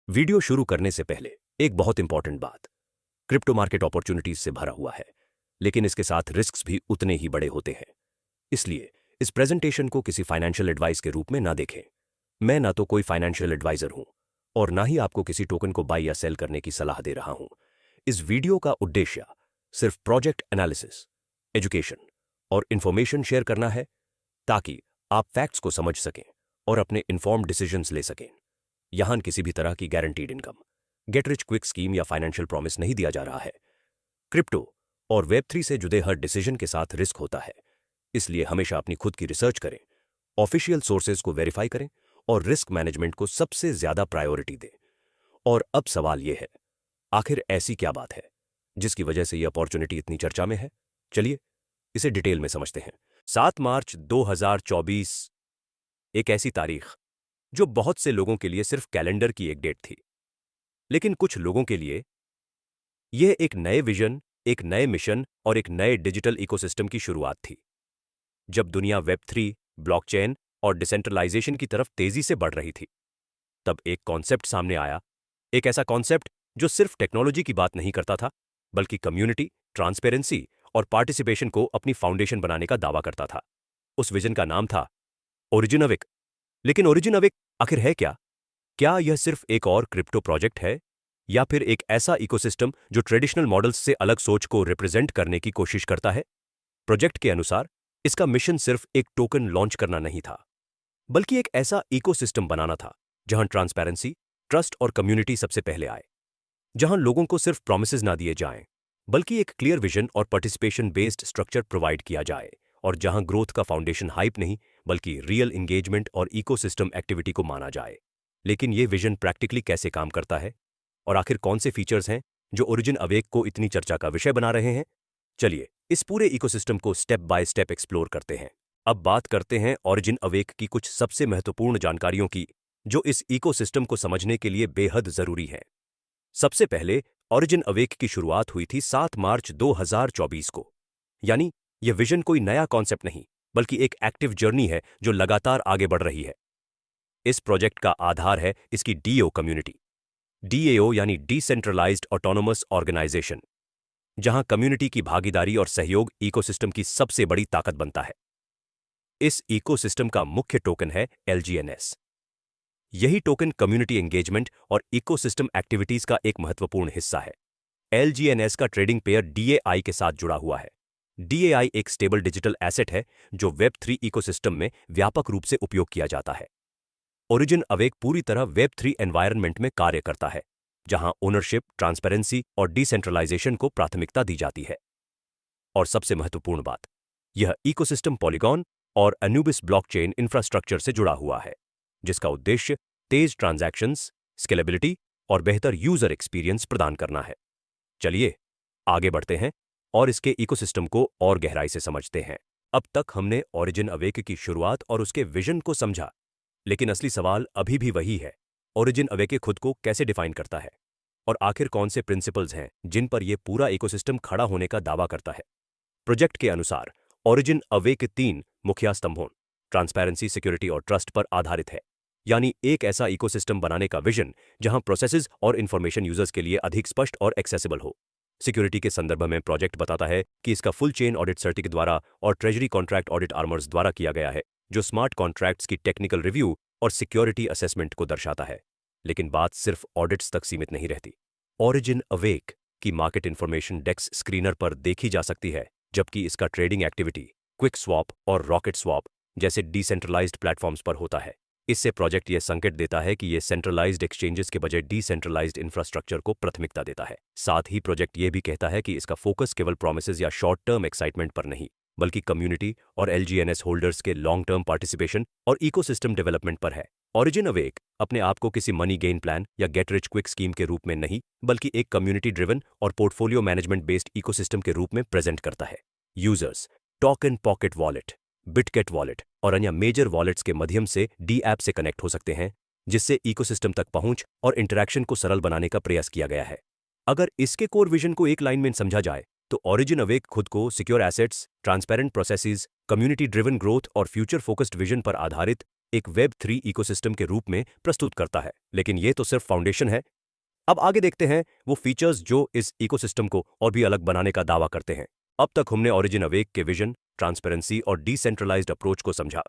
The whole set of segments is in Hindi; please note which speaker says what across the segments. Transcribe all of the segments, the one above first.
Speaker 1: वीडियो शुरू करने से पहले एक बहुत इंपॉर्टेंट बात। क्रिप्टो मार्केट अपॉर्चुनिटीज से भरा हुआ है, लेकिन इसके साथ रिस्क्स भी उतने ही बड़े होते हैं। इसलिए इस प्रेजेंटेशन को किसी फाइनेंशियल एडवाइस के रूप में ना देखें। मैं ना तो कोई फाइनेंशियल एडवाइजर हूं और ना ही आपको किसी टोकन को बाय या सेल करने की सलाह दे रहा हूं। इस वीडियो का उद्देश्य सिर्फ प्रोजेक्ट एनालिसिस, एजुकेशन और इंफॉर्मेशन शेयर करना है, ताकि आप फैक्ट्स को समझ सकें और अपने इन्फॉर्म्ड डिसीजंस ले सकें। यहां किसी भी तरह की guaranteed income, gate rich quick scheme या फाइनेंशियल प्रॉमिस नहीं दिया जा रहा है। क्रिप्टो और वेब3 से जुड़े हर डिसीजन के साथ रिस्क होता है, इसलिए हमेशा अपनी खुद की रिसर्च करें, ऑफिशियल सोर्सेज को वेरीफाई करें और रिस्क मैनेजमेंट को सबसे ज्यादा प्रायोरिटी दें। और अब सवाल यह है, आखिर ऐसी क्या बात है जिसकी वजह से यह अपॉर्चुनिटी इतनी चर्चा में है? चलिए इसे डिटेल में समझते हैं। 7 मार्च 2024 एक ऐसी तारीख जो बहुत से लोगों के लिए सिर्फ कैलेंडर की एक डेट थी, लेकिन कुछ लोगों के लिए यह एक नए विजन, एक नए मिशन और एक नए डिजिटल इकोसिस्टम की शुरुआत थी। जब दुनिया वेब3, ब्लॉकचेन और डिसेंट्रलाइजेशन की तरफ तेजी से बढ़ रही थी, तब एक कॉन्सेप्ट सामने आया, एक ऐसा कॉन्सेप्ट जो सिर्फ टेक्नोलॉजी की बात नहीं करता था, बल्कि कम्युनिटी, ट्रांसपेरेंसी और पार्टिसिपेशन को अपनी फाउंडेशन बनाने का दावा करता था। उस विजन का नाम था ओरिजिन अवेक। लेकिन ओरिजिन अवेक आखिर है क्या? क्या यह सिर्फ एक और क्रिप्टो प्रोजेक्ट है, या फिर एक ऐसा इकोसिस्टम जो ट्रेडिशनल मॉडल्स से अलग सोच को रिप्रेजेंट करने की कोशिश करता है? प्रोजेक्ट के अनुसार इसका मिशन सिर्फ एक टोकन लॉन्च करना नहीं था, बल्कि एक ऐसा इकोसिस्टम बनाना था जहां ट्रांसपेरेंसी, ट्रस्ट और कम्युनिटी सबसे पहले आए, जहां लोगों को सिर्फ प्रॉमिसेस ना दिए जाएं, बल्कि एक क्लियर विजन और पार्टिसिपेशन बेस्ड स्ट्रक्चर प्रोवाइड किया जाए, और जहां ग्रोथ का फाउंडेशन हाइप नहीं बल्कि रियल इंगेजमेंट और इकोसिस्टम एक्टिविटी को माना जाए। लेकिन यह विजन प्रैक्टिकली कैसे काम करता है, और आखिर कौन से फीचर्स हैं जो ओरिजिन अवेक को इतनी चर्चा का विषय बना रहे हैं? चलिए इस पूरे इकोसिस्टम को स्टेप बाय स्टेप एक्सप्लोर करते हैं। अब बात करते हैं ओरिजिन अवेक की कुछ सबसे महत्वपूर्ण जानकारियों की, जो इस इकोसिस्टम को समझने के लिए बेहद जरूरी है। सबसे पहले, ओरिजिन अवेक की शुरुआत हुई थी 7 मार्च 2024 को। यानी यह विजन कोई नया कॉन्सेप्ट नहीं, बल्कि एक एक्टिव जर्नी है जो लगातार आगे बढ़ रही है। इस प्रोजेक्ट का आधार है इसकी डीओ कम्युनिटी। डीएओ यानी डिसेंट्रलाइज्ड ऑटोनोमस ऑर्गेनाइजेशन, जहां कम्युनिटी की भागीदारी और सहयोग इकोसिस्टम की सबसे बड़ी ताकत बनता है। इस इकोसिस्टम का मुख्य टोकन है LGNS। यही टोकन कम्युनिटी एंगेजमेंट और इकोसिस्टम एक्टिविटीज का एक महत्वपूर्ण हिस्सा है। LGNS का ट्रेडिंग पेयर DAI के साथ जुड़ा हुआ है। DAI एक स्टेबल डिजिटल एसेट है जो वेब3 इकोसिस्टम में व्यापक रूप से उपयोग किया जाता है। ओरिजिन अवेक पूरी तरह वेब3 एनवायरनमेंट में कार्य करता है, जहां ओनरशिप, ट्रांसपेरेंसी और डिसेंट्रलाइजेशन को प्राथमिकता दी जाती है। और सबसे महत्वपूर्ण बात, यह इकोसिस्टम पॉलीगॉन और अनूबिस ब्लॉकचेन इंफ्रास्ट्रक्चर से जुड़ा हुआ है, जिसका उद्देश्य तेज ट्रांजैक्शंस, स्केलेबिलिटी और बेहतर यूजर एक्सपीरियंस प्रदान करना है। चलिए आगे बढ़ते हैं और इसके इकोसिस्टम को और गहराई से समझते हैं। अब तक हमने ओरिजिन अवेक की शुरुआत और उसके विजन को समझा, लेकिन असली सवाल अभी भी वही है, ओरिजिन अवेक खुद को कैसे डिफाइन करता है, और आखिर कौन से प्रिंसिपल्स हैं जिन पर यह पूरा इकोसिस्टम खड़ा होने का दावा करता है। प्रोजेक्ट के अनुसार ओरिजिन अवेक 3 मुख्य स्तंभों, ट्रांसपेरेंसी, सिक्योरिटी और ट्रस्ट पर आधारित है। यानी एक ऐसा इकोसिस्टम बनाने का विजन जहां प्रोसेसेस और इंफॉर्मेशन यूजर्स के लिए अधिक स्पष्ट और एक्सेसिबल हो। सिक्योरिटी के संदर्भ में प्रोजेक्ट बताता है कि इसका फुल चेन ऑडिट सर्टिक द्वारा और ट्रेजरी कॉन्ट्रैक्ट ऑडिट आर्मर्स द्वारा किया गया है, जो स्मार्ट कॉन्ट्रैक्ट्स की टेक्निकल रिव्यू और सिक्योरिटी असेसमेंट को दर्शाता है। लेकिन बात सिर्फ ऑडिट्स तक सीमित नहीं रहती। ओरिजिन अवेक की मार्केट इंफॉर्मेशन डेक्स स्क्रीनर पर देखी जा सकती है, जबकि इसका ट्रेडिंग एक्टिविटी क्विक स्वैप और रॉकेट स्वैप जैसे डिसेंट्रलाइज्ड प्लेटफॉर्म्स पर होता है। इससे प्रोजेक्ट यह संकेत देता है कि यह सेंट्रलाइज्ड एक्सचेंजेस के बजाय डिसेंट्रलाइज्ड इंफ्रास्ट्रक्चर को प्राथमिकता देता है। साथ ही प्रोजेक्ट यह भी कहता है कि इसका फोकस केवल प्रोमिसेस या शॉर्ट टर्म एक्साइटमेंट पर नहीं, बल्कि कम्युनिटी और LGNS होल्डर्स के लॉन्ग टर्म पार्टिसिपेशन और इकोसिस्टम डेवलपमेंट पर है। ओरिजिन अवेक अपने आप को किसी मनी गेन प्लान या गेट रिच क्विक स्कीम के रूप में नहीं, बल्कि एक कम्युनिटी ड्रिवन और पोर्टफोलियो मैनेजमेंट बेस्ड इकोसिस्टम के रूप में प्रेजेंट करता है। Users token pocket wallet, Bitget wallet और अन्य मेजर वॉलेट्स के माध्यम से डी ऐप से कनेक्ट हो सकते हैं, जिससे इकोसिस्टम तक पहुंच और इंटरैक्शन को सरल बनाने का प्रयास किया गया है। अगर इसके कोर विजन को एक लाइन में समझा जाए तो ओरिजिन अवेक खुद को secure assets, transparent processes, community driven growth और फ्यूचर फोकस्ड विजन पर आधारित एक वेब 3 इकोसिस्टम के रूप में प्रस्तुत करता है। लेकिन ये तो सिर्फ फाउंडेशन है। अब आगे देखते हैं वो फीचर्स जो इस इकोसिस्टम को और भी अलग बनाने का दावा करते हैं। अब तक हमने ओरिजिन अवेक के विजन, ट्रांसपेरेंसी और डिसेंट्रलाइज्ड अप्रोच को समझा।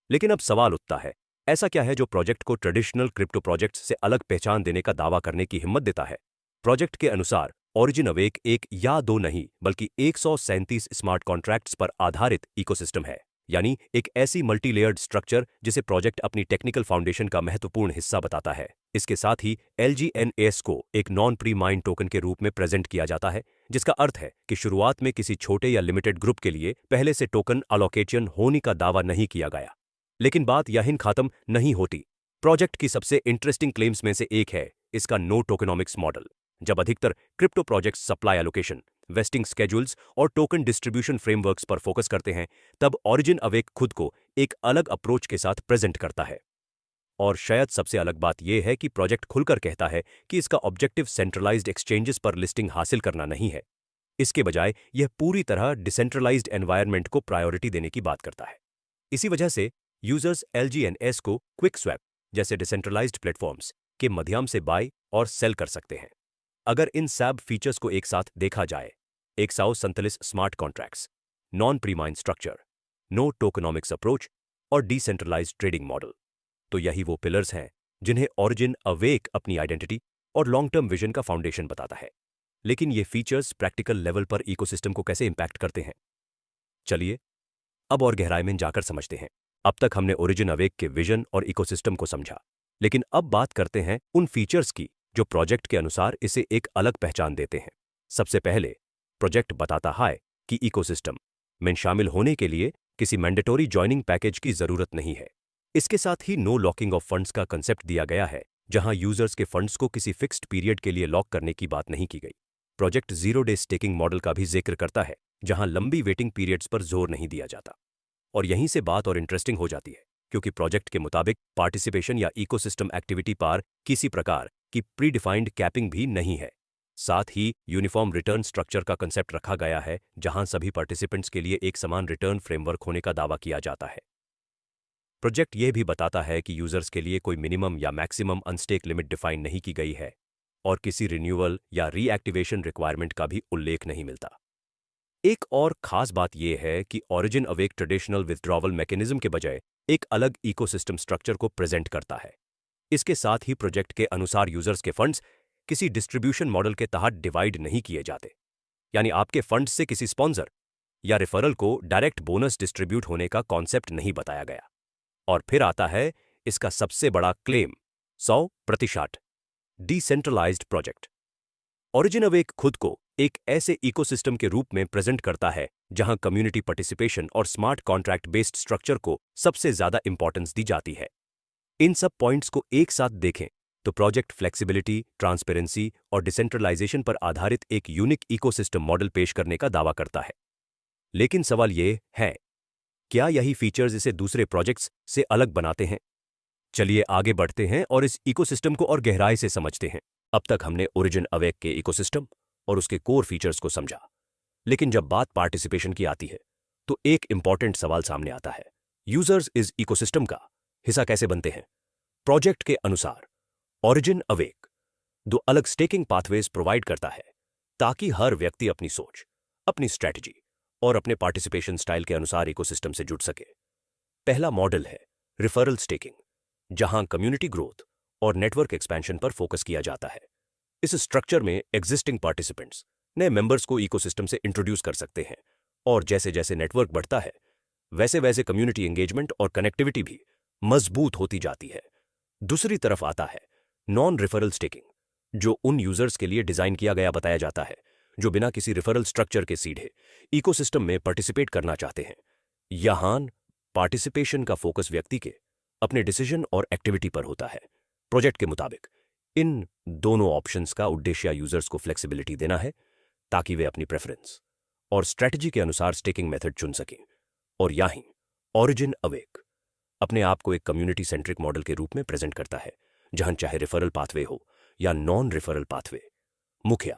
Speaker 1: लेकिन अब सवाल उठता है, ऐसा क्या है जो प्रोजेक्ट को ट्रेडिशनल क्रिप्टो प्रोजेक्ट्स से अलग पहचान देने का दावा करने की हिम्मत देता है? प्रोजेक्ट के अनुसार ओरिजिन अवेक एक या दो नहीं बल्कि 137 स्मार्ट कॉन्ट्रैक्ट्स पर आधारित इकोसिस्टम है, यानी एक ऐसी मल्टी लेयर्ड स्ट्रक्चर जिसे प्रोजेक्ट अपनी टेक्निकल फाउंडेशन का महत्वपूर्ण हिस्सा बताता है। इसके साथ ही LGNAS को एक नॉन प्री माइन टोकन के रूप में प्रेजेंट किया जाता है, जिसका अर्थ है कि शुरुआत में किसी छोटे या लिमिटेड ग्रुप के लिए पहले से टोकन अलोकेशन होने का दावा नहीं किया गया। लेकिन बात यहीं खत्म नहीं होती। प्रोजेक्ट की सबसे इंटरेस्टिंग क्लेम्स में से एक है इसका नो टोकेनॉमिक्स मॉडल। जब अधिकतर crypto projects supply allocation, wasting schedules और टोकन डिस्ट्रीब्यूशन फ्रेमवर्क्स पर फोकस करते हैं, तब ओरिजिन अवेक खुद को एक अलग अप्रोच के साथ प्रेजेंट करता है। और शायद सबसे अलग बात यह है कि प्रोजेक्ट खुलकर कहता है कि इसका ऑब्जेक्टिव सेंट्रलाइज्ड एक्सचेंजेस पर लिस्टिंग हासिल करना नहीं है। इसके बजाय यह पूरी तरह डिसेंट्रलाइज्ड एनवायरनमेंट को प्रायोरिटी देने की बात करता है। इसी वजह से यूजर्स LGNS को क्विक स्वैप जैसे डिसेंट्रलाइज्ड प्लेटफॉर्म्स के माध्यम से बाय और सेल कर सकते हैं। अगर इन सब फीचर्स को एक साथ देखा जाए, 147 smart contracts, non premine structure, no tokenomics approach और डिसेंट्रलाइज्ड ट्रेडिंग मॉडल, तो यही वो पिलर्स हैं जिन्हें ओरिजिन अवेक अपनी आइडेंटिटी और लॉन्ग टर्म विजन का फाउंडेशन बताता है। लेकिन ये फीचर्स प्रैक्टिकल लेवल पर इकोसिस्टम को कैसे इंपैक्ट करते हैं, चलिए अब और गहराई में जाकर समझते हैं। अब तक हमने ओरिजिन अवेक के विजन और इकोसिस्टम को समझा, लेकिन अब बात करते हैं उन फीचर्स की जो प्रोजेक्ट के अनुसार इसे एक अलग पहचान देते हैं। सबसे पहले प्रोजेक्ट बताता है कि इकोसिस्टम में शामिल होने के लिए किसी मैंडेटोरी ज्वाइनिंग पैकेज की जरूरत नहीं है। इसके साथ ही नो लॉकिंग ऑफ फंड्स का कंसेप्ट दिया गया है, जहां यूजर्स के फंड्स को किसी फिक्स्ड पीरियड के लिए लॉक करने की बात नहीं की गई। Project zero day staking model का भी जिक्र करता है, जहां लंबी वेटिंग पीरियड्स पर जोर नहीं दिया जाता। और यहीं से बात और इंटरेस्टिंग हो जाती है, क्योंकि प्रोजेक्ट के मुताबिक पार्टिसिपेशन या इकोसिस्टम एक्टिविटी पर किसी प्रकार की प्री डिफाइंड कैपिंग भी नहीं है। साथ ही यूनिफॉर्म रिटर्न स्ट्रक्चर का कंसेप्ट रखा गया है, जहां सभी पार्टिसिपेंट्स के लिए एक समान रिटर्न फ्रेमवर्क होने का दावा किया जाता है। प्रोजेक्ट यह भी बताता है कि यूजर्स के लिए कोई मिनिमम या मैक्सिमम अनस्टेक लिमिट डिफाइन नहीं की गई है और किसी रिन्यूअल या रीएक्टिवेशन रिक्वायरमेंट का भी उल्लेख नहीं मिलता। एक और खास बात यह है कि origin awake traditional withdrawal mechanism के बजाय एक अलग इकोसिस्टम स्ट्रक्चर को प्रेजेंट करता है। इसके साथ ही प्रोजेक्ट के अनुसार यूजर्स के फंड्स किसी डिस्ट्रीब्यूशन मॉडल के तहत डिवाइड नहीं किए जाते, यानी आपके फंड्स से किसी स्पॉन्सर या रेफरल को डायरेक्ट बोनस डिस्ट्रीब्यूट होने का कॉन्सेप्ट नहीं बताया गया। और फिर आता है इसका सबसे बड़ा claim, 100% decentralized project. Origin awake खुद को एक ऐसे इकोसिस्टम के रूप में प्रेजेंट करता है जहां कम्युनिटी पार्टिसिपेशन और स्मार्ट कॉन्ट्रैक्ट बेस्ड स्ट्रक्चर को सबसे ज्यादा इंपॉर्टेंस दी जाती है। इन सब पॉइंट्स को एक साथ देखें तो प्रोजेक्ट फ्लेक्सिबिलिटी, ट्रांसपेरेंसी और डिसेंट्रलाइजेशन पर आधारित एक यूनिक इकोसिस्टम मॉडल पेश करने का दावा करता है। लेकिन सवाल यह है, क्या यही फीचर्स इसे दूसरे प्रोजेक्ट्स से अलग बनाते हैं? चलिए आगे बढ़ते हैं और इस इकोसिस्टम को और गहराई से समझते हैं। अब तक हमने ओरिजिन अवेक के इकोसिस्टम और उसके कोर फीचर्स को समझा, लेकिन जब बात पार्टिसिपेशन की आती है तो एक इंपॉर्टेंट सवाल सामने आता है, यूजर्स इस इकोसिस्टम का हिस्सा कैसे बनते हैं? प्रोजेक्ट के अनुसार ओरिजिन अवेक 2 अलग स्टेकिंग पाथवेज प्रोवाइड करता है ताकि हर व्यक्ति अपनी सोच, अपनी स्ट्रैटेजी और अपने पार्टिसिपेशन स्टाइल के अनुसार इकोसिस्टम से जुड़ सके। पहला मॉडल है रिफरल स्टेकिंग, जहां कम्युनिटी ग्रोथ और नेटवर्क एक्सपेंशन पर फोकस किया जाता है। इस स्ट्रक्चर में एग्जिस्टिंग पार्टिसिपेंट्स नए मेंबर्स को इकोसिस्टम से इंट्रोड्यूस कर सकते हैं और जैसे जैसे नेटवर्क बढ़ता है वैसे वैसे कम्युनिटी एंगेजमेंट और कनेक्टिविटी भी मजबूत होती जाती है। दूसरी तरफ आता है नॉन रिफरल स्टेकिंग, जो उन यूजर्स के लिए डिजाइन किया गया बताया जाता है जो बिना किसी रिफरल स्ट्रक्चर के सीधे इकोसिस्टम में पार्टिसिपेट करना चाहते हैं। यहां पार्टिसिपेशन का फोकस व्यक्ति के अपने डिसीजन और एक्टिविटी पर होता है। प्रोजेक्ट के मुताबिक इन दोनों ऑप्शंस का उद्देश्य यूजर्स को फ्लेक्सिबिलिटी देना है ताकि वे अपनी प्रेफरेंस और स्ट्रैटेजी के अनुसार स्टेकिंग मेथड चुन सकें। और यहीं ओरिजिन अवेक अपने आप को एक कम्युनिटी सेंट्रिक मॉडल के रूप में प्रेजेंट करता है, जहां चाहे रेफरल पाथवे हो या नॉन रेफरल पाथवे, मुख्य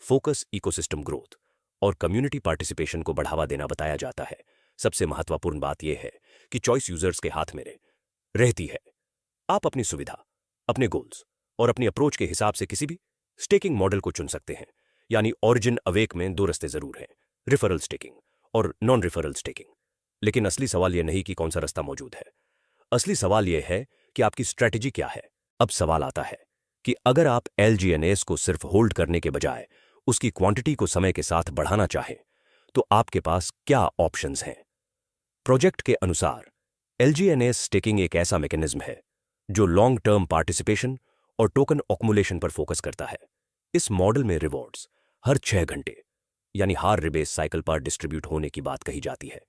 Speaker 1: फोकस इकोसिस्टम ग्रोथ और कम्युनिटी पार्टिसिपेशन को बढ़ावा देना बताया जाता है। सबसे महत्वपूर्ण बात यह है कि चॉइस यूजर्स के हाथ में रहे। रहती है। आप अपनी सुविधा, अपने गोल्स और अपनी अप्रोच के हिसाब से किसी भी स्टेकिंग मॉडल को चुन सकते हैं। यानी ओरिजिन अवेक में दो रास्ते जरूर हैं, रिफरल स्टेकिंग और नॉन रिफरल स्टेकिंग। लेकिन असली सवाल यह नहीं कि कौन सा रास्ता मौजूद है। असली सवाल यह है कि आपकी स्ट्रैटेजी क्या है। अब सवाल आता है कि अगर आप एलजीएनएस को सिर्फ होल्ड करने के बजाय उसकी क्वांटिटी को समय के साथ बढ़ाना चाहें, तो आपके पास क्या ऑप्शंस हैं। प्रोजेक्ट के अनुसार एलजीएनएस स्टेकिंग एक ऐसा मैकेनिज्म है जो लॉन्ग टर्म पार्टिसिपेशन और टोकन ऑक्मुलेशन पर फोकस करता है। इस मॉडल में रिवॉर्ड्स हर 6 घंटे यानी हार रिबेस साइकिल पर डिस्ट्रीब्यूट होने की बात कही जाती है।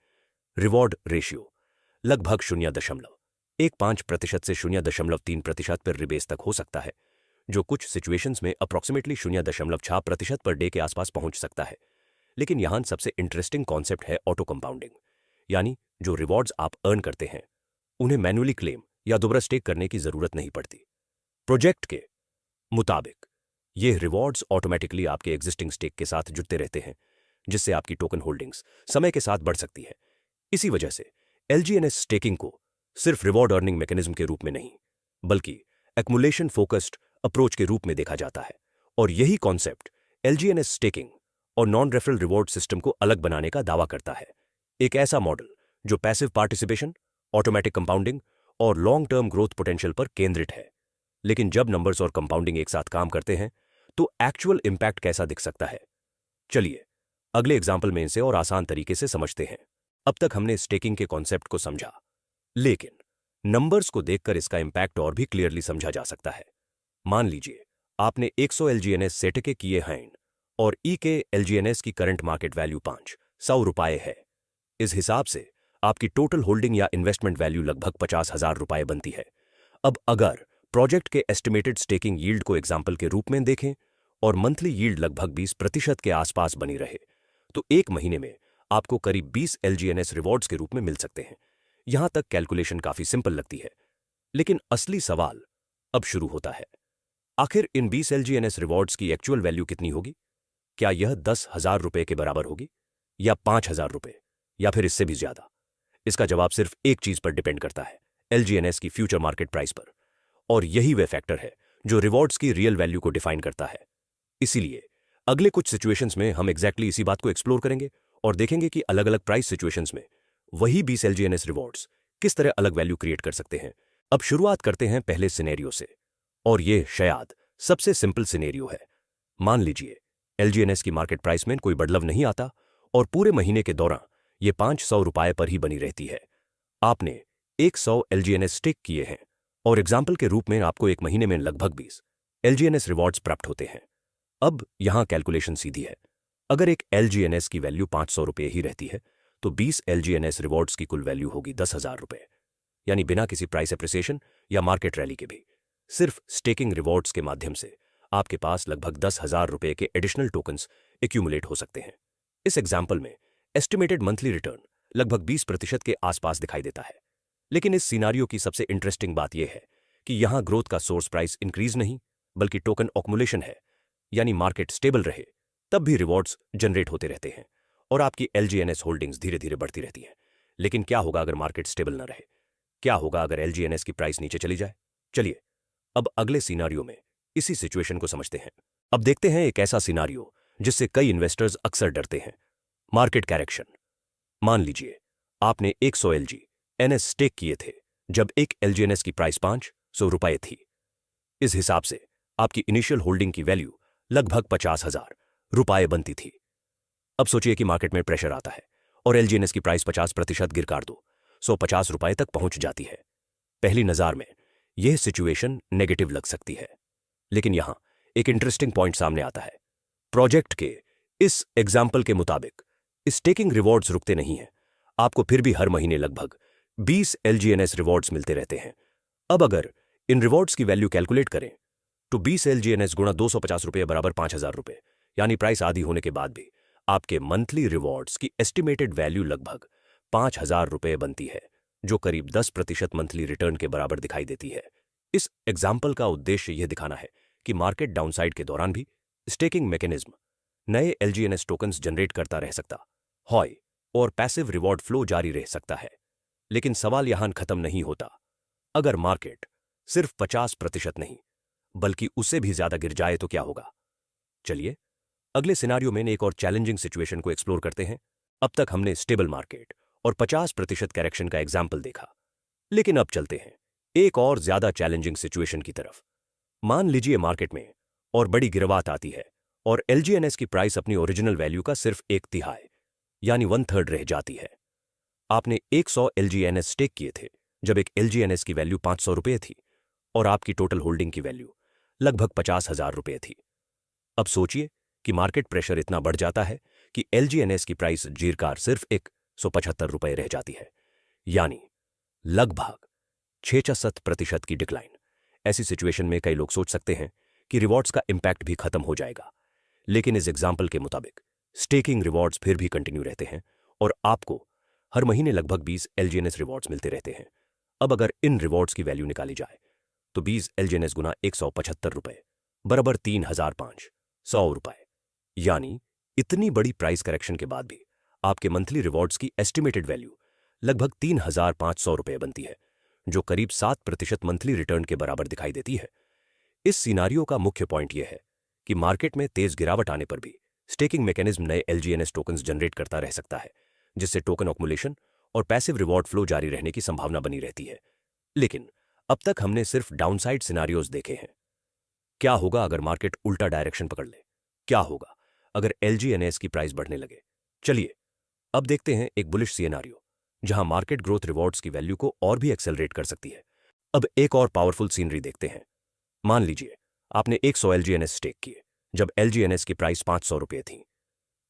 Speaker 1: रिवॉर्ड रेशियो लगभग 0.15% से 0.3% पर रिबेस तक हो सकता है, जो कुछ सिचुएशंस में अप्रॉक्सीमेटली 0.6% पर डे के आसपास पहुंच सकता है। लेकिन यहां सबसे इंटरेस्टिंग कॉन्सेप्ट है ऑटो कंपाउंडिंग, यानी जो रिवॉर्ड्स आप अर्न करते हैं उन्हें मैन्युअली क्लेम या दोबारा स्टेक करने की जरूरत नहीं पड़ती। प्रोजेक्ट के मुताबिक ये रिवॉर्ड्स ऑटोमेटिकली आपके एग्जिस्टिंग स्टेक के साथ जुड़ते रहते हैं, जिससे आपकी टोकन होल्डिंग्स समय के साथ बढ़ सकती है। इसी वजह से एलजीएनएस स्टेकिंग को सिर्फ रिवॉर्ड अर्निंग मैकेनिज्म के रूप में नहीं, बल्कि एक्मुलेशन फोकस्ड अप्रोच के रूप में देखा जाता है। और यही कॉन्सेप्ट एलजीएनएस स्टेकिंग और नॉन रेफरल रिवॉर्ड सिस्टम को अलग बनाने का दावा करता है। एक ऐसा मॉडल जो पैसिव पार्टिसिपेशन, ऑटोमेटिक कंपाउंडिंग और लॉन्ग टर्म ग्रोथ पोटेंशियल पर केंद्रित है। लेकिन जब नंबर्स और कंपाउंडिंग एक साथ काम करते हैं तो एक्चुअल इंपैक्ट कैसा दिख सकता है। चलिए अगले एग्जाम्पल में इसे और आसान तरीके से समझते हैं। अब तक हमने स्टेकिंग के कॉन्सेप्ट को समझा, लेकिन नंबर्स को देखकर इसका इंपैक्ट और भी क्लियरली समझा जा सकता है। मान लीजिए आपने 100 एलजीएनएस सेट के किए हैं और ई के एलजीएनएस की करंट मार्केट वैल्यू 500 रुपये है। इस हिसाब से आपकी टोटल होल्डिंग या इन्वेस्टमेंट वैल्यू लगभग 50,000 रुपये बनती है। अब अगर प्रोजेक्ट के एस्टिमेटेड स्टेकिंग यील्ड को एग्जाम्पल के रूप में देखें और मंथली यील्ड लगभग 20% के आसपास बनी रहे, तो एक महीने में आपको करीब 20 एलजीएनएस रिवॉर्ड्स के रूप में मिल सकते हैं। यहां तक कैलकुलेशन काफी सिंपल लगती है, लेकिन असली सवाल अब शुरू होता है। आखिर इन 20 एलजीएनएस रिवॉर्ड्स की एक्चुअल वैल्यू कितनी होगी? क्या यह 10,000 रुपये के बराबर होगी, या 5,000 रुपये, या फिर इससे भी ज्यादा? इसका जवाब सिर्फ एक चीज पर डिपेंड करता है, एलजीएनएस की फ्यूचर मार्केट प्राइस पर। और यही वह फैक्टर है जो रिवॉर्ड्स की रियल वैल्यू को डिफाइन करता है। इसीलिए अगले कुछ सिचुएशंस में हम एग्जैक्टली इसी बात को एक्सप्लोर करेंगे और देखेंगे कि अलग अलग प्राइस सिचुएशंस में वही 20 एलजीएनएस रिवॉर्ड्स किस तरह अलग वैल्यू क्रिएट कर सकते हैं। अब शुरुआत करते हैं पहले सिनेरियो से, और यह शायद सबसे सिंपल सिनेरियो है। मान लीजिए एलजीएनएस की मार्केट प्राइस में कोई बदलाव नहीं आता और पूरे महीने के दौरान यह 500 रुपये पर ही बनी रहती है। आपने 100 एलजीएनएस स्टेक किए हैं और एग्जाम्पल के रूप में आपको एक महीने में लगभग 20 एलजीएनएस रिवॉर्ड्स प्राप्त होते हैं। अब यहां कैलकुलेशन सीधी है। अगर एक एलजीएनएस की वैल्यू 500 रुपये ही रहती है, तो 20 एलजीएनएस रिवॉर्ड्स की कुल वैल्यू होगी 10,000 रुपये। यानी बिना किसी प्राइस एप्रिसिएशन या मार्केट रैली के भी सिर्फ स्टेकिंग रिवॉर्ड्स के माध्यम से आपके पास लगभग 10,000 रुपये के एडिशनल टोकन्स एक्यूमुलेट हो सकते हैं। इस एग्जाम्पल में एस्टिमेटेड मंथली रिटर्न लगभग 20% के आसपास दिखाई देता है। लेकिन इस सिनारियो की सबसे इंटरेस्टिंग बात यह है कि यहां ग्रोथ का सोर्स प्राइस इंक्रीज नहीं, बल्कि टोकन ऑक्मुलेशन है। यानी मार्केट स्टेबल रहे तब भी रिवॉर्ड्स जनरेट होते रहते हैं और आपकी एलजीएनएस होल्डिंग्स धीरे धीरे बढ़ती रहती हैं। लेकिन क्या होगा अगर मार्केट स्टेबल न रहे? क्या होगा अगर एलजीएनएस की प्राइस नीचे चली जाए? चलिए अब अगले सिनारियो में इसी सिचुएशन को समझते हैं। अब देखते हैं एक ऐसा सिनारियो जिससे कई इन्वेस्टर्स अक्सर डरते हैं, मार्केट करेक्शन। मान लीजिए आपने 100 एलजीएनएस स्टेक किए थे जब एक एलजीएनएस की प्राइस 500 रुपये थी। इस हिसाब से आपकी इनिशियल होल्डिंग की वैल्यू लगभग 50,000 रुपये बनती थी। अब सोचिए कि मार्केट में प्रेशर आता है और एलजीएनएस की प्राइस 50% गिरकार दो 150 रुपये तक पहुंच जाती है। पहली नज़र में यह सिचुएशन नेगेटिव लग सकती है, लेकिन यहां एक इंटरेस्टिंग पॉइंट सामने आता है। प्रोजेक्ट के इस एग्जाम्पल के मुताबिक स्टेकिंग रिवॉर्ड्स रुकते नहीं हैं। आपको फिर भी हर महीने लगभग 20 एलजीएनएस रिवॉर्ड्स मिलते रहते हैं। अब अगर इन रिवॉर्ड्स की वैल्यू कैलकुलेट करें तो 20 एलजीएनएस गुणा 250 रुपये बराबर 5,000 रुपये, यानी प्राइस आधी होने के बाद भी आपके मंथली रिवॉर्ड्स की एस्टिमेटेड वैल्यू लगभग 5,000 रुपये बनती है, जो करीब 10% मंथली रिटर्न के बराबर दिखाई देती है। इस एग्जाम्पल का उद्देश्य यह दिखाना है कि मार्केट डाउनसाइड के दौरान भी स्टेकिंग मैकेनिज्म नए एलजीएनएस टोकन्स जनरेट करता रह सकता है और पैसिव रिवॉर्ड फ्लो जारी रह सकता है। लेकिन सवाल यहां खत्म नहीं होता। अगर मार्केट सिर्फ 50% नहीं बल्कि उससे भी ज्यादा गिर जाए तो क्या होगा? चलिए अगले सिनारियो में एक और चैलेंजिंग सिचुएशन को एक्सप्लोर करते हैं। अब तक हमने स्टेबल मार्केट और 50% करेक्शन का एग्जाम्पल देखा, लेकिन अब चलते हैं एक और ज्यादा चैलेंजिंग सिचुएशन की तरफ। मान लीजिए मार्केट में और बड़ी गिरावट आती है और एलजीएनएस की प्राइस अपनी ओरिजिनल वैल्यू का सिर्फ 1/3 यानी 1/3 रह जाती है। आपने 100 एलजीएनएस स्टेक किए थे जब एक एलजीएनएस की वैल्यू 500 रुपये थी और आपकी टोटल होल्डिंग की वैल्यू लगभग 50,000 रुपये थी। अब सोचिए कि मार्केट प्रेशर इतना बढ़ जाता है कि एलजीएनएस की प्राइस जीरकार सिर्फ 175 रुपये रह जाती है, यानी लगभग 66% की डिक्लाइन। ऐसी सिचुएशन में कई लोग सोच सकते हैं कि रिवॉर्ड्स का इंपैक्ट भी खत्म हो जाएगा, लेकिन इस एग्जाम्पल के मुताबिक स्टेकिंग रिवॉर्ड्स फिर भी कंटिन्यू रहते हैं और आपको हर महीने लगभग 20 एलजीएनएस रिवॉर्ड्स मिलते रहते हैं। अब अगर इन रिवॉर्ड्स की वैल्यू निकाली जाए तो 20 एलजीएनएस गुना 175 रुपये बराबर 3,500 रुपये, यानी इतनी बड़ी प्राइस करेक्शन के बाद भी आपके मंथली रिवॉर्ड्स की एस्टिमेटेड वैल्यू लगभग 3,500 रुपये बनती है, जो करीब 7% मंथली रिटर्न के बराबर दिखाई देती है। इस सिनारियो का मुख्य पॉइंट यह है कि मार्केट में तेज गिरावट आने पर भी स्टेकिंग मैकेनिज्म नए एलजीएनएस टोकन्स जनरेट करता रह सकता है, जिससे टोकन एक्युमुलेशन और पैसिव रिवॉर्ड फ्लो जारी रहने की संभावना बनी रहती है। लेकिन अब तक हमने सिर्फ डाउनसाइड सिनारियोज देखे हैं। क्या होगा अगर मार्केट उल्टा डायरेक्शन पकड़ ले? क्या होगा अगर एलजीएनएस की प्राइस बढ़ने लगे? चलिए अब देखते हैं एक बुलिश सिनेरियो जहां मार्केट ग्रोथ रिवॉर्ड्स की वैल्यू को और भी एक्सेलरेट कर सकती है। अब एक और पावरफुल सीनरी देखते हैं। मान लीजिए आपने 100 एलजीएनएस स्टेक किए जब एलजीएनएस की प्राइस 500 रुपये थी।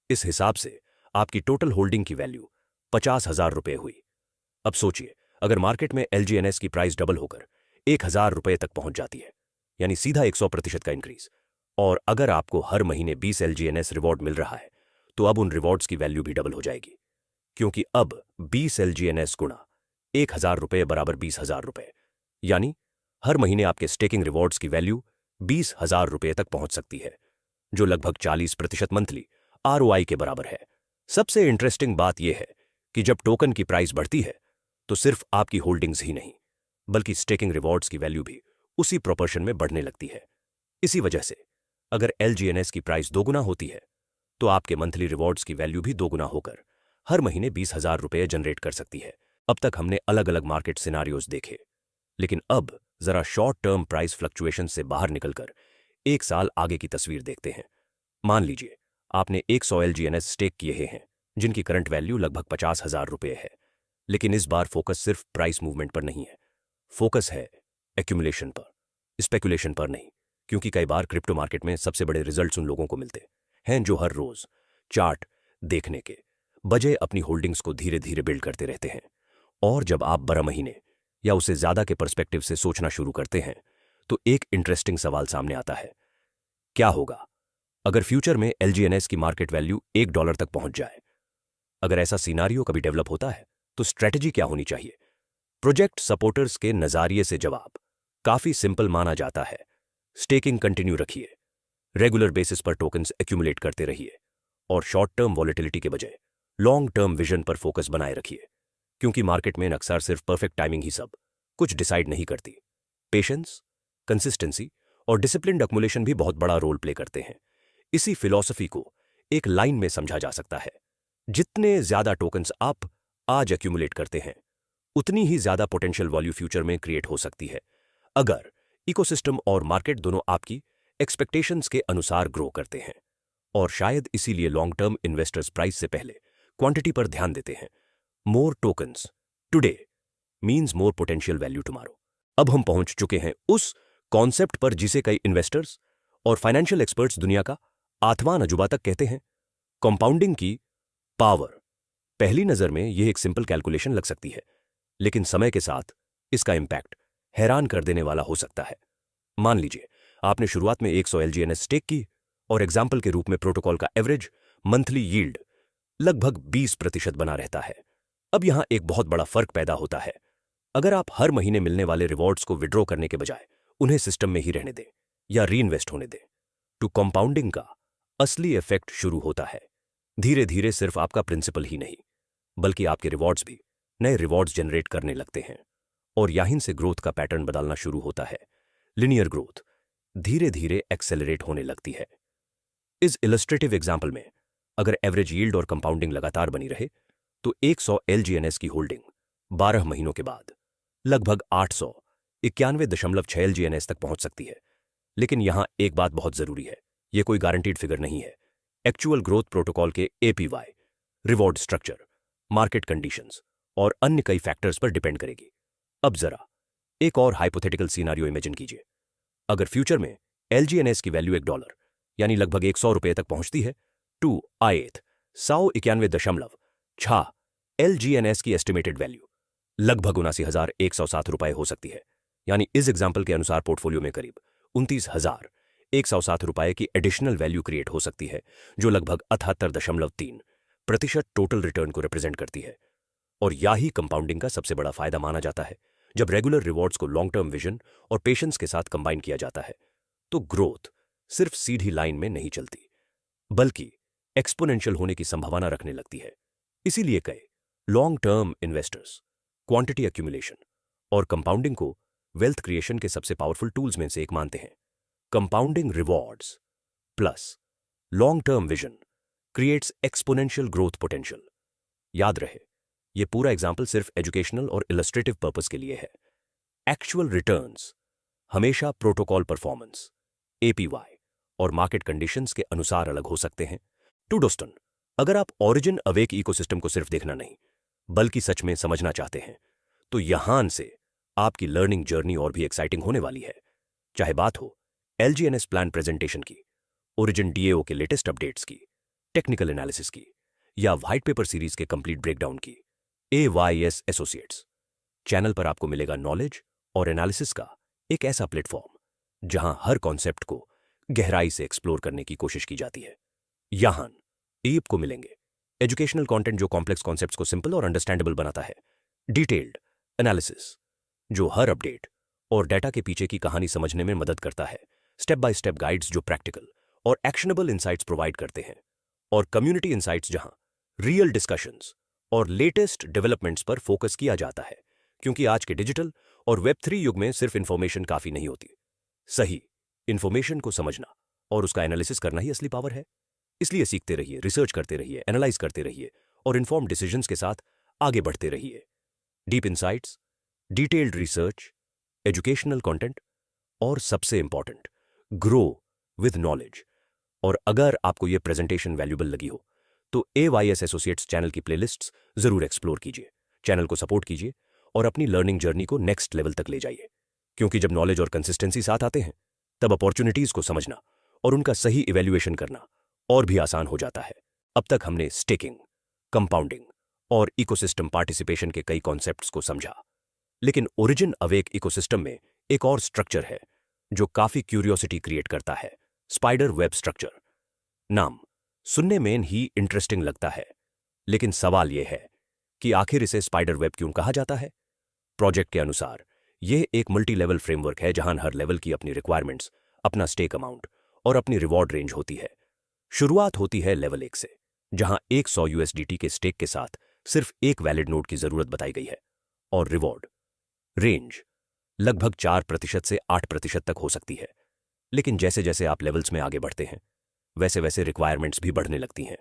Speaker 1: इस हिसाब से आपकी टोटल होल्डिंग की वैल्यू 50,000 रुपये हुई। अब सोचिए अगर मार्केट में एलजीएनएस की प्राइस डबल होकर 1,000 रुपये तक पहुंच जाती है, यानी सीधा 100% का इंक्रीज, और अगर आपको हर महीने 20 एलजीएनएस रिवॉर्ड मिल रहा है तो अब उन रिवॉर्ड्स की वैल्यू भी डबल हो जाएगी, क्योंकि अब 20 एलजीएनएस गुणा 1,000 रुपये बराबर 20,000 रुपये, यानी हर महीने आपके स्टेकिंग रिवॉर्ड्स की वैल्यू 20,000 रुपये तक पहुंच सकती है, जो लगभग 40% मंथली आरओआई के बराबर है। सबसे इंटरेस्टिंग बात यह है कि जब टोकन की प्राइस बढ़ती है तो सिर्फ आपकी होल्डिंग्स ही नहीं बल्कि स्टेकिंग रिवॉर्ड्स की वैल्यू भी उसी प्रोपोर्शन में बढ़ने लगती है। इसी वजह से अगर एलजीएनएस की प्राइस दोगुना होती है तो आपके मंथली रिवॉर्ड्स की वैल्यू भी दोगुना होकर हर महीने 20,000 रुपये जनरेट कर सकती है। अब तक हमने अलग अलग मार्केट सिनारियोज देखे, लेकिन अब जरा शॉर्ट टर्म प्राइस फ्लक्चुएशन से बाहर निकलकर एक साल आगे की तस्वीर देखते हैं। मान लीजिए आपने 100 एलजीएनएस स्टेक किए हैं जिनकी करंट वैल्यू लगभग 50,000 रुपये है, लेकिन इस बार फोकस सिर्फ प्राइस मूवमेंट पर नहीं है, फोकस है एक्यूमुलेशन पर, स्पेकुलेशन पर नहीं, क्योंकि कई बार क्रिप्टो मार्केट में सबसे बड़े रिजल्ट्स उन लोगों को मिलते हैं जो हर रोज चार्ट देखने के बजाय अपनी होल्डिंग्स को धीरे धीरे बिल्ड करते रहते हैं। और जब आप 12 महीने या उससे ज्यादा के पर्सपेक्टिव से सोचना शुरू करते हैं तो एक इंटरेस्टिंग सवाल सामने आता है, क्या होगा अगर फ्यूचर में एलजीएनएस की मार्केट वैल्यू $1 तक पहुंच जाए? अगर ऐसा सिनारियो कभी डेवलप होता है तो स्ट्रेटजी क्या होनी चाहिए? प्रोजेक्ट सपोर्टर्स के नजरिए से जवाब काफी सिंपल माना जाता है। स्टेकिंग कंटिन्यू रखिए, रेगुलर बेसिस पर टोकन्स एक्यूमुलेट करते रहिए और शॉर्ट टर्म वॉलेटिलिटी के बजाय लॉन्ग टर्म विजन पर फोकस बनाए रखिए, क्योंकि मार्केट में अक्सर सिर्फ परफेक्ट टाइमिंग ही सब कुछ डिसाइड नहीं करती। पेशेंस, कंसिस्टेंसी और डिसिप्लिन्ड एक्यूमुलेशन भी बहुत बड़ा रोल प्ले करते हैं। इसी फिलॉसफी को एक लाइन में समझा जा सकता है, जितने ज्यादा टोकन्स आप आज एक्यूमुलेट करते हैं उतनी ही ज्यादा पोटेंशियल वैल्यू फ्यूचर में क्रिएट हो सकती है, अगर इकोसिस्टम और मार्केट दोनों आपकी एक्सपेक्टेशंस के अनुसार ग्रो करते हैं। और शायद इसीलिए लॉन्ग टर्म इन्वेस्टर्स प्राइस से पहले क्वांटिटी पर ध्यान देते हैं। More tokens today means more potential value tomorrow. अब हम पहुंच चुके हैं उस कॉन्सेप्ट पर जिसे कई इन्वेस्टर्स और फाइनेंशियल एक्सपर्ट्स दुनिया का 8वां अजूबा तक कहते हैं, कंपाउंडिंग की पावर। पहली नजर में यह एक सिंपल कैलकुलेशन लग सकती है, लेकिन समय के साथ इसका इंपैक्ट हैरान कर देने वाला हो सकता है। मान लीजिए आपने शुरुआत में 100 एलजीएनएस स्टेक की और एग्जाम्पल के रूप में प्रोटोकॉल का एवरेज मंथली यील्ड लगभग 20% बना रहता है। अब यहां एक बहुत बड़ा फर्क पैदा होता है। अगर आप हर महीने मिलने वाले रिवॉर्ड्स को विड्रॉ करने के बजाय उन्हें सिस्टम में ही रहने दें या री इन्वेस्ट होने दें, तो कंपाउंडिंग का असली इफेक्ट शुरू होता है। धीरे धीरे सिर्फ आपका प्रिंसिपल ही नहीं बल्कि आपके रिवॉर्ड्स भी नए रिवॉर्ड्स जनरेट करने लगते हैं। और यहीं से ग्रोथ का पैटर्न बदलना शुरू होता है। लिनियर ग्रोथ धीरे धीरे एक्सेलरेट होने लगती है। इस इलस्ट्रेटिव एग्जाम्पल में अगर एवरेज यील्ड और कंपाउंडिंग लगातार बनी रहे तो 100 LGNS की होल्डिंग 12 महीनों के बाद लगभग 891.6 LGNS तक पहुंच सकती है। लेकिन यहां एक बात बहुत जरूरी है, यह कोई गारंटीड फिगर नहीं है। एक्चुअल ग्रोथ प्रोटोकॉल के APY, reward structure, market conditions और अन्य कई फैक्टर्स पर डिपेंड करेगी। अब जरा एक और हाइपोथेटिकल सिनेरियो इमेजिन कीजिए। अगर फ्यूचर में LGNS की वैल्यू $1 यानी लगभग 100 रुपये तक पहुंचती है, 2/8 191.6 LGNS की एस्टिमेटेड वैल्यू लगभग 79,107 रुपये हो सकती है। यानी इस एग्जाम्पल के अनुसार पोर्टफोलियो में करीब 29,107 रुपये की एडिशनल वैल्यू क्रिएट हो सकती है, जो लगभग 78.3% टोटल रिटर्न को रिप्रेजेंट करती है। और यही कंपाउंडिंग का सबसे बड़ा फायदा माना जाता है। जब रेगुलर रिवॉर्ड्स को लॉन्ग टर्म विजन और पेशेंस के साथ कंबाइन किया जाता है तो ग्रोथ सिर्फ सीधी लाइन में नहीं चलती, बल्कि एक्सपोनेंशियल होने की संभावना रखने लगती है। इसीलिए कई long term investors quantity accumulation और कंपाउंडिंग को वेल्थ क्रिएशन के सबसे पावरफुल टूल्स में से एक मानते हैं। Compounding rewards plus long term vision creates exponential growth potential. याद रहे, यह पूरा एग्जाम्पल सिर्फ एजुकेशनल और इलस्ट्रेटिव पर्पस के लिए है। एक्चुअल रिटर्न्स हमेशा प्रोटोकॉल परफॉर्मेंस, APY और मार्केट कंडीशंस के अनुसार अलग हो सकते हैं। टू दोस्तन, अगर आप ओरिजिन अवेक इकोसिस्टम को सिर्फ देखना नहीं बल्कि सच में समझना चाहते हैं तो यहां से आपकी लर्निंग जर्नी और भी एक्साइटिंग होने वाली है। चाहे बात हो LGNS प्लान प्रेजेंटेशन की, ओरिजिन DAO के लेटेस्ट अपडेट्स की, टेक्निकल एनालिसिस की या व्हाइट पेपर सीरीज के कंप्लीट ब्रेकडाउन की, AYS एसोसिएट्स चैनल पर आपको मिलेगा नॉलेज और एनालिसिस का एक ऐसा प्लेटफॉर्म जहां हर कॉन्सेप्ट को गहराई से एक्सप्लोर करने की कोशिश की जाती है। यहां ईप को मिलेंगे एजुकेशनल कंटेंट जो कॉम्प्लेक्स कॉन्सेप्ट्स को सिंपल और अंडरस्टैंडेबल बनाता है, डिटेल्ड एनालिसिस जो हर अपडेट और डाटा के पीछे की कहानी समझने में मदद करता है, स्टेप बाय स्टेप गाइड्स जो प्रैक्टिकल और एक्शनेबल इंसाइट्स प्रोवाइड करते हैं, और कम्युनिटी इंसाइट्स जहां रियल डिस्कशंस और लेटेस्ट डेवलपमेंट्स पर फोकस किया जाता है। क्योंकि आज के डिजिटल और Web3 युग में सिर्फ इंफॉर्मेशन काफी नहीं होती, सही इंफॉर्मेशन को समझना और उसका एनालिसिस करना ही असली पावर है। इसलिए सीखते रहिए, रिसर्च करते रहिए, एनालाइज करते रहिए और इन्फॉर्म्ड डिसीजंस के साथ आगे बढ़ते रहिए। Deep insights, detailed research, educational content और सबसे इंपॉर्टेंट, ग्रो विद नॉलेज। और अगर आपको यह प्रेजेंटेशन वैल्यूबल लगी हो तो AYS एसोसिएट्स चैनल की प्लेलिस्ट्स जरूर एक्सप्लोर कीजिए, चैनल को सपोर्ट कीजिए और अपनी लर्निंग जर्नी को नेक्स्ट लेवल तक ले जाइए। क्योंकि जब नॉलेज और कंसिस्टेंसी साथ आते हैं तब अपॉर्चुनिटीज को समझना और उनका सही इवैल्यूएशन करना और भी आसान हो जाता है। अब तक हमने स्टेकिंग, कंपाउंडिंग और इकोसिस्टम पार्टिसिपेशन के कई कॉन्सेप्ट्स को समझा, लेकिन ओरिजिन अवेक इकोसिस्टम में एक और स्ट्रक्चर है जो काफी क्यूरियोसिटी क्रिएट करता है, स्पाइडर वेब स्ट्रक्चर। नाम सुनने में ही इंटरेस्टिंग लगता है, लेकिन सवाल यह है कि आखिर इसे स्पाइडर वेब क्यों कहा जाता है। प्रोजेक्ट के अनुसार यह एक मल्टी लेवल फ्रेमवर्क है जहां हर लेवल की अपनी रिक्वायरमेंट्स, अपना स्टेक अमाउंट और अपनी रिवॉर्ड रेंज होती है। शुरुआत होती है लेवल 1 से, जहां 100 USDT के स्टेक के साथ सिर्फ एक वैलिड नोड की जरूरत बताई गई है, और रिवॉर्ड रेंज लगभग 4% से 8% तक हो सकती है। लेकिन जैसे जैसे आप लेवल्स में आगे बढ़ते हैं वैसे वैसे रिक्वायरमेंट्स भी बढ़ने लगती हैं।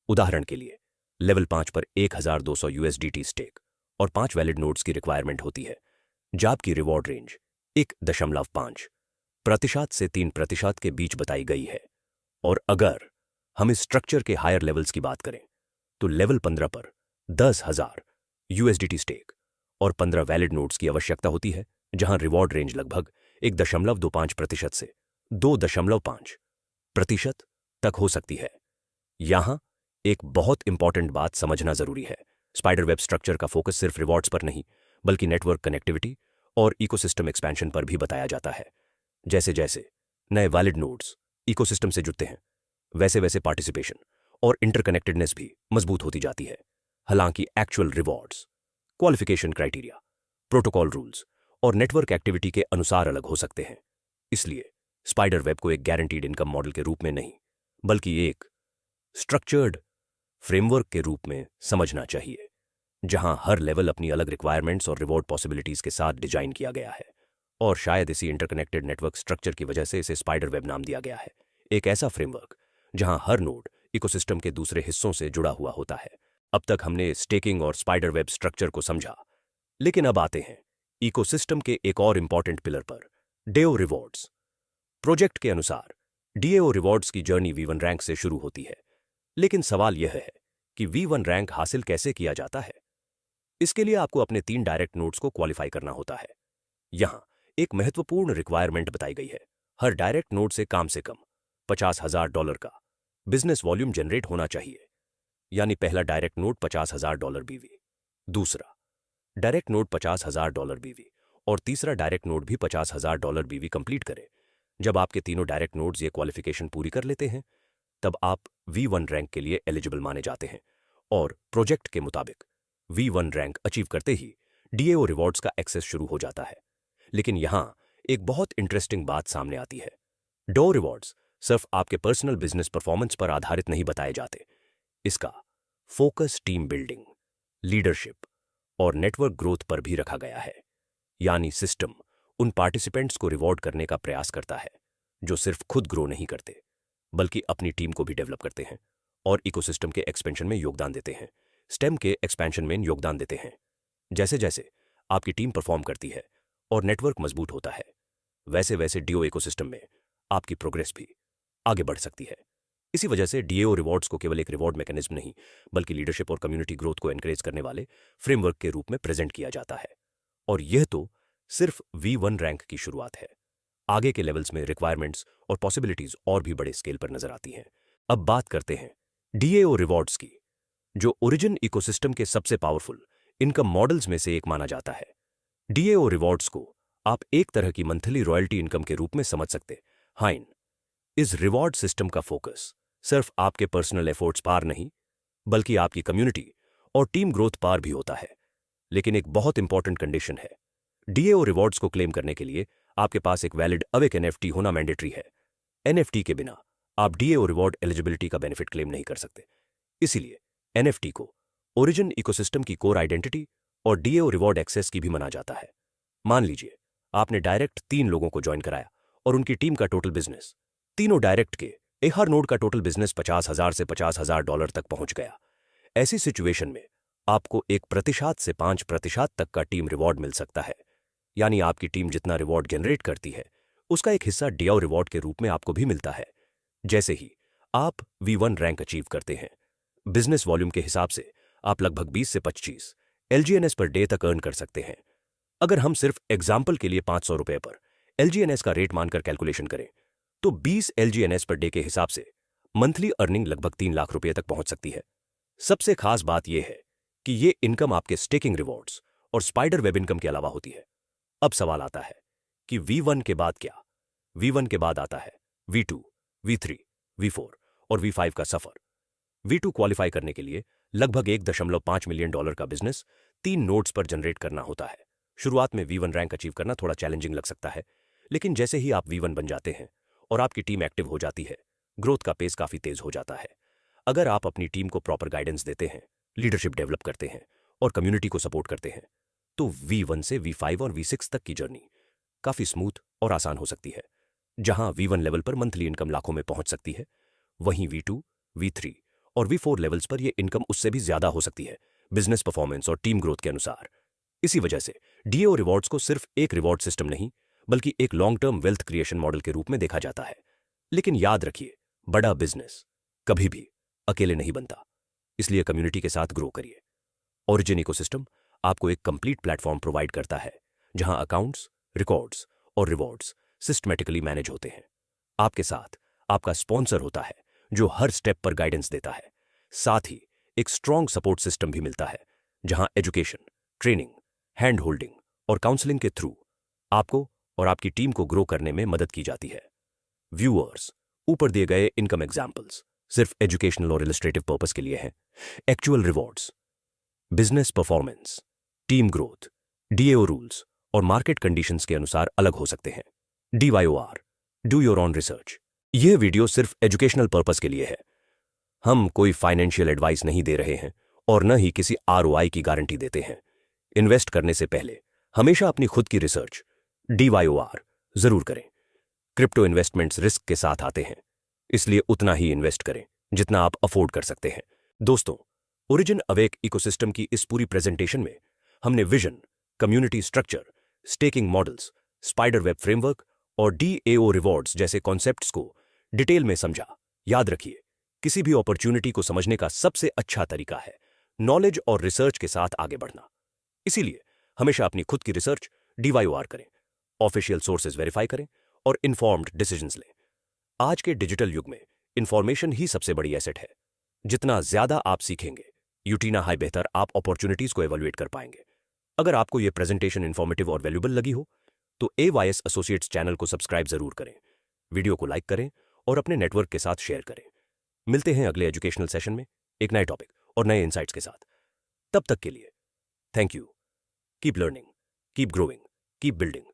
Speaker 1: उदाहरण के लिए लेवल 5 पर 1200 USDT स्टेक और 5 वैलिड नोड्स की रिक्वायरमेंट होती है, जबकि रिवॉर्ड रेंज 1.5% से 3% के बीच बताई गई है। और अगर हम इस स्ट्रक्चर के हायर लेवल्स की बात करें तो लेवल 15 पर 10,000 USDT स्टेक और 15 वैलिड नोड्स की आवश्यकता होती है, जहां रिवॉर्ड रेंज लगभग 1.25% से 2.5% तक हो सकती है। यहां एक बहुत इंपॉर्टेंट बात समझना जरूरी है, स्पाइडर वेब स्ट्रक्चर का फोकस सिर्फ रिवॉर्ड्स पर नहीं बल्कि नेटवर्क कनेक्टिविटी और इकोसिस्टम एक्सपेंशन पर भी बताया जाता है। जैसे जैसे नए वैलिड नोड्स इकोसिस्टम से जुड़ते हैं वैसे वैसे पार्टिसिपेशन और इंटरकनेक्टेडनेस भी मजबूत होती जाती है। हालांकि actual rewards, qualification criteria, protocol rules और नेटवर्क एक्टिविटी के अनुसार अलग हो सकते हैं। इसलिए स्पाइडर वेब को एक गारंटीड इनकम मॉडल के रूप में नहीं बल्कि एक स्ट्रक्चर्ड फ्रेमवर्क के रूप में समझना चाहिए। जहां हर लेवल अपनी अलग रिक्वायरमेंट्स और रिवॉर्ड पॉसिबिलिटीज के साथ डिजाइन किया गया है। और शायद इसी इंटरकनेक्टेड नेटवर्क स्ट्रक्चर की वजह से इसे स्पाइडर वेब नाम दिया गया है। एक ऐसा फ्रेमवर्क जहां हर नोड इकोसिस्टम के दूसरे हिस्सों से जुड़ा हुआ होता है। अब तक हमने स्टेकिंग और स्पाइडर वेब स्ट्रक्चर को समझा, लेकिन अब आते हैं इकोसिस्टम के एक और इंपॉर्टेंट पिलर पर, डेओ रिवॉर्ड्स। प्रोजेक्ट के अनुसार डीएओ रिवॉर्ड्स की जर्नी V1 रैंक से शुरू होती है, लेकिन सवाल यह है कि V1 रैंक हासिल कैसे किया जाता है। इसके लिए आपको अपने 3 डायरेक्ट नोड्स को क्वालिफाई करना होता है। यहां एक महत्वपूर्ण रिक्वायरमेंट बताई गई है। हर डायरेक्ट नोड से कम $50,000 का बिजनेस वॉल्यूम जनरेट होना चाहिए। यानी पहला डायरेक्ट नोड $50,000 BV, दूसरा डायरेक्ट नोड $50,000 BV और तीसरा डायरेक्ट नोड भी $50,000 BV कंप्लीट करे। जब आपके तीनों डायरेक्ट नोड्स ये क्वालिफिकेशन पूरी कर लेते हैं, तब आप V1 रैंक के लिए एलिजिबल माने जाते हैं और प्रोजेक्ट के मुताबिक V1 रैंक अचीव करते ही डीएओ रिवॉर्ड्स का एक्सेस शुरू हो जाता है। लेकिन यहां एक बहुत इंटरेस्टिंग बात सामने आती है। डो रिवॉर्ड्स सिर्फ आपके पर्सनल बिजनेस परफॉर्मेंस पर आधारित नहीं बताए जाते। इसका फोकस टीम बिल्डिंग, लीडरशिप और नेटवर्क ग्रोथ पर भी रखा गया है। यानी सिस्टम उन पार्टिसिपेंट्स को रिवॉर्ड करने का प्रयास करता है जो सिर्फ खुद ग्रो नहीं करते, बल्कि अपनी टीम को भी डेवलप करते हैं और इकोसिस्टम के एक्सपेंशन में योगदान देते हैं, स्टेम के एक्सपेंशन में योगदान देते हैं। जैसे जैसे आपकी टीम परफॉर्म करती है और नेटवर्क मजबूत होता है, वैसे वैसे डीओ इकोसिस्टम में आपकी प्रोग्रेस भी आगे बढ़ सकती है। इसी वजह से डीएओ रिवॉर्ड्स को केवल एक रिवॉर्ड मैकेनिज्म नहीं, बल्कि लीडरशिप और कम्युनिटी ग्रोथ को एनकरेज करने वाले फ्रेमवर्क के रूप में प्रेजेंट किया जाता है। और यह तो सिर्फ V1 रैंक की शुरुआत है। आगे के लेवल्स में रिक्वायरमेंट्स और पॉसिबिलिटीज और भी बड़े स्केल पर नजर आती हैं। अब बात करते हैं डीएओ रिवॉर्ड्स की, जो ओरिजिन इकोसिस्टम के सबसे पावरफुल इनकम मॉडल्स में से एक माना जाता है। डीएओ रिवॉर्ड्स को आप एक तरह की मंथली रॉयल्टी इनकम के रूप में समझ सकते हैं। इस रिवॉर्ड सिस्टम का फोकस सिर्फ आपके पर्सनल एफर्ट्स पार नहीं, बल्कि आपकी कम्युनिटी और टीम ग्रोथ पार भी होता है। लेकिन एक बहुत इंपॉर्टेंट कंडीशन है, डीएओ रिवॉर्ड्स को क्लेम करने के लिए आपके पास एक वैलिड अवेक एनएफटी होना मैंडेटरी है। एनएफटी के बिना आप डीएओ रिवॉर्ड एलिजिबिलिटी का बेनिफिट क्लेम नहीं कर सकते। इसीलिए एनएफटी को ओरिजिन इकोसिस्टम की कोर आइडेंटिटी और डीएओ रिवॉर्ड एक्सेस की भी माना जाता है। मान लीजिए आपने डायरेक्ट 3 लोगों को ज्वाइन कराया और उनकी टीम का टोटल बिजनेस, तीनों डायरेक्ट के हर नोड का टोटल बिजनेस $50,000 से $50,000 तक पहुंच गया। ऐसी सिचुएशन में आपको 1% से 5% तक का टीम रिवॉर्ड मिल सकता है। यानी आपकी टीम जितना रिवॉर्ड जनरेट करती है, उसका एक हिस्सा डीएओ रिवॉर्ड के रूप में आपको भी मिलता है। जैसे ही आप V1 रैंक अचीव करते हैं, बिजनेस वॉल्यूम के हिसाब से आप लगभग 20 से 25 LGNS पर डे तक अर्न कर सकते हैं। अगर हम सिर्फ एग्जाम्पल के लिए ₹500 पर LGNS का रेट मानकर कैलकुलेशन करें, तो 20 LGNS पर डे के हिसाब से मंथली अर्निंग लगभग ₹3 लाख तक पहुंच सकती है। सबसे खास बात यह है कि यह इनकम आपके स्टेकिंग रिवॉर्ड्स और स्पाइडर वेब इनकम के अलावा होती है। अब सवाल आता है कि V1 के बाद क्या? V1 के बाद आता है V2, V3, V4 और V5 का सफर। V2 क्वालिफाई करने के लिए लगभग $1.5 मिलियन का बिजनेस 3 नोड्स पर जनरेट करना होता है। शुरुआत में V1 रैंक अचीव करना थोड़ा चैलेंजिंग लग सकता है, लेकिन जैसे ही आप V1 बन जाते हैं और आपकी टीम एक्टिव हो जाती है, ग्रोथ का पेस काफी तेज हो जाता है। अगर आप अपनी टीम को प्रॉपर गाइडेंस देते हैं, लीडरशिप डेवलप करते हैं और कम्युनिटी को सपोर्ट करते हैं, तो V1 से V5 और V6 तक की जर्नी काफी स्मूथ और आसान हो सकती है। जहां V1 लेवल पर मंथली इनकम लाखों में पहुंच सकती है, वहीं V2, V3 और V4 लेवल्स पर यह इनकम उससे भी ज्यादा हो सकती है, बिजनेस परफॉर्मेंस और टीम ग्रोथ के अनुसार। इसी वजह से डीएओ रिवॉर्ड्स को सिर्फ एक रिवॉर्ड सिस्टम नहीं, बल्कि एक long term wealth creation model के रूप में देखा जाता है। लेकिन याद रखिए, बड़ा बिजनेस कभी भी अकेले नहीं बनता, इसलिए कम्युनिटी के साथ ग्रो करिए। ओरिजिन इकोसिस्टम आपको एक कंप्लीट प्लेटफॉर्म प्रोवाइड करता है, जहां अकाउंट्स, रिकॉर्ड्स और रिवॉर्ड्स सिस्टमैटिकली मैनेज होते हैं। आपके साथ आपका स्पॉन्सर होता है, जो हर स्टेप पर गाइडेंस देता है। साथ ही एक स्ट्रॉन्ग सपोर्ट सिस्टम भी मिलता है, जहां एजुकेशन, ट्रेनिंग, हैंड होल्डिंग और काउंसलिंग के थ्रू आपको और आपकी टीम को ग्रो करने में मदद की जाती है। व्यूअर्स, ऊपर दिए गए इनकम एग्जाम्पल्स सिर्फ एजुकेशनल और इलस्ट्रेटिव पर्पस के लिए हैं। Actual rewards, business performance, team growth, DAO rules और मार्केट कंडीशंस के अनुसार अलग हो सकते हैं। DYOR, do your on research. यह वीडियो सिर्फ एजुकेशनल पर्पस के लिए है। हम कोई फाइनेंशियल एडवाइस नहीं दे रहे हैं और न ही किसी ROI की गारंटी देते हैं। इन्वेस्ट करने से पहले हमेशा अपनी खुद की रिसर्च DYOR जरूर करें। क्रिप्टो इन्वेस्टमेंट्स रिस्क के साथ आते हैं, इसलिए उतना ही इन्वेस्ट करें जितना आप अफोर्ड कर सकते हैं। दोस्तों, ओरिजिन अवेक इकोसिस्टम की इस पूरी प्रेजेंटेशन में हमने vision, community structure, staking models, spider web framework और DAO रिवॉर्ड्स जैसे कॉन्सेप्ट्स को डिटेल में समझा। याद रखिए, किसी भी अपॉर्चुनिटी को समझने का सबसे अच्छा तरीका है नॉलेज और रिसर्च के साथ आगे बढ़ना। इसीलिए हमेशा अपनी खुद की रिसर्च DYOR करें, ऑफिशियल सोर्सेज वेरीफाई करें और इन्फॉर्म्ड डिसीजंस लें। आज के डिजिटल युग में इंफॉर्मेशन ही सबसे बड़ी एसेट है। जितना ज्यादा आप सीखेंगे, उतना हाई बेहतर आप अपॉर्चुनिटीज को एवेल्युएट कर पाएंगे। अगर आपको यह प्रेजेंटेशन इन्फॉर्मेटिव और वैल्यूएबल लगी हो तो AYS एसोसिएट्स चैनल को सब्सक्राइब जरूर करें, वीडियो को लाइक करें और अपने नेटवर्क के साथ शेयर करें। मिलते हैं अगले एजुकेशनल सेशन में एक नए टॉपिक और नए इंसाइट्स के साथ। तब तक के लिए thank you. Keep learning, keep growing, keep building.